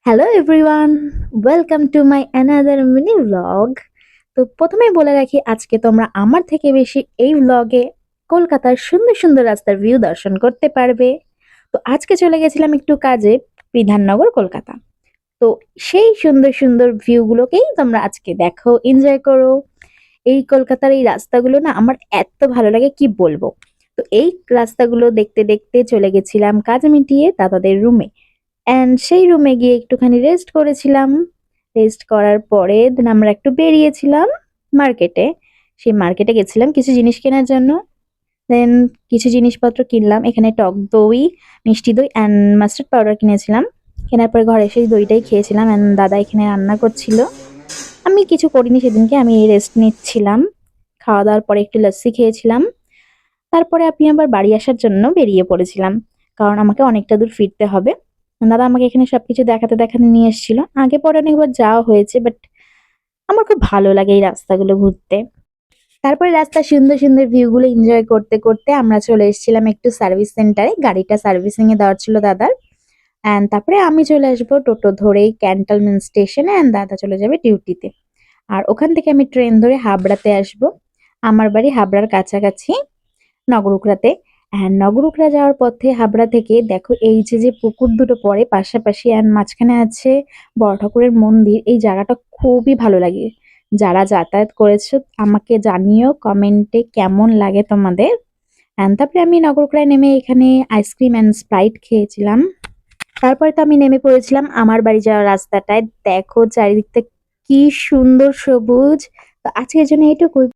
Hello everyone, welcome to my another mini vlog. তো প্রথমেই বলে রাখি, আজকে তোমরা আমার থেকে বেশি এই ভ্লগে কলকাতার সুন্দর সুন্দর রাস্তার ভিউ দর্শন করতে পারবে। তো আজকে চলে গেছিলাম একটু কাজে, বিধাননগর, কলকাতা। তো সেই সুন্দর সুন্দর ভিউগুলোকেই তোমরা আজকে দেখো, এনজয় করো। এই কলকাতার এই রাস্তাগুলো না আমার এত ভালো লাগে, কি বলবো। তো এই রাস্তাগুলো দেখতে দেখতে চলে গেছিলাম কাজ মিটিয়ে দাদাদের রুমে। অ্যান্ড সেই রুমে গিয়ে একটুখানি রেস্ট করেছিলাম। রেস্ট করার পরে দেন আমরা একটু বেরিয়েছিলাম মার্কেটে। সেই মার্কেটে গেছিলাম কিছু জিনিস কেনার জন্য। দেন কিছু জিনিসপত্র কিনলাম, এখানে টক দই, মিষ্টি দই অ্যান্ড মাস্টার্ড পাউডার কিনেছিলাম। কেনার পরে ঘরে এসে দইটাই খেয়েছিলাম অ্যান্ড দাদা এখানে রান্না করছিল। আমি কিছু করিনি সেদিনকে, আমি রেস্ট নিচ্ছিলাম। খাওয়া দাওয়ার পরে একটু লস্যি খেয়েছিলাম। তারপরে আমি আবার বাড়ি আসার জন্য বেরিয়ে পড়েছিলাম, কারণ আমাকে অনেকটা দূর ফিরতে হবে। দাদা আমাকে এখানে সবকিছু দেখাতে দেখাতে নিয়ে এসেছিল। আগে পরে অনেকবার যাওয়া হয়েছে, বাট আমার খুব ভালো লাগে এই রাস্তাগুলো ঘুরতে। তারপরে রাস্তার সুন্দর সুন্দর ভিউগুলো এনজয় করতে করতে আমরা চলে এসেছিলাম একটু সার্ভিস সেন্টারে, গাড়িটা সার্ভিসিং এ দেওয়ার ছিল দাদার। অ্যান্ড তারপরে আমি চলে আসবো টোটো ধরেই ক্যান্টনমেন্ট স্টেশনে, অ্যান্ড দাদা চলে যাবে ডিউটিতে। আর ওখান থেকে আমি ট্রেন ধরে হাবড়াতে আসবো। আমার বাড়ি হাবড়ার কাছাকাছি, নগরুকড়াতে। অ্যান্ড নগরুকড়া যাওয়ার পথে হাবড়া থেকে দেখো এই যে পুকুর দুটো পড়ে পাশাপাশি, অ্যান্ড মাঝখানে আছে বড় ঠাকুরের মন্দির। এই জায়গাটা খুবই ভালো লাগে। যারা যাতায়াত করেছো আমাকে জানিও কমেন্টে কেমন লাগে তোমাদের। অ্যান্ড তারপরে আমি নগরকুড়ায় নেমে এখানে আইসক্রিম অ্যান্ড স্প্রাইট খেয়েছিলাম। তারপরে তো আমি নেমে পড়েছিলাম আমার বাড়ি যাওয়ার রাস্তাটায়। দেখো চারিদিকটা কি সুন্দর সবুজ। তো আজকের জন্য এইটুকুই।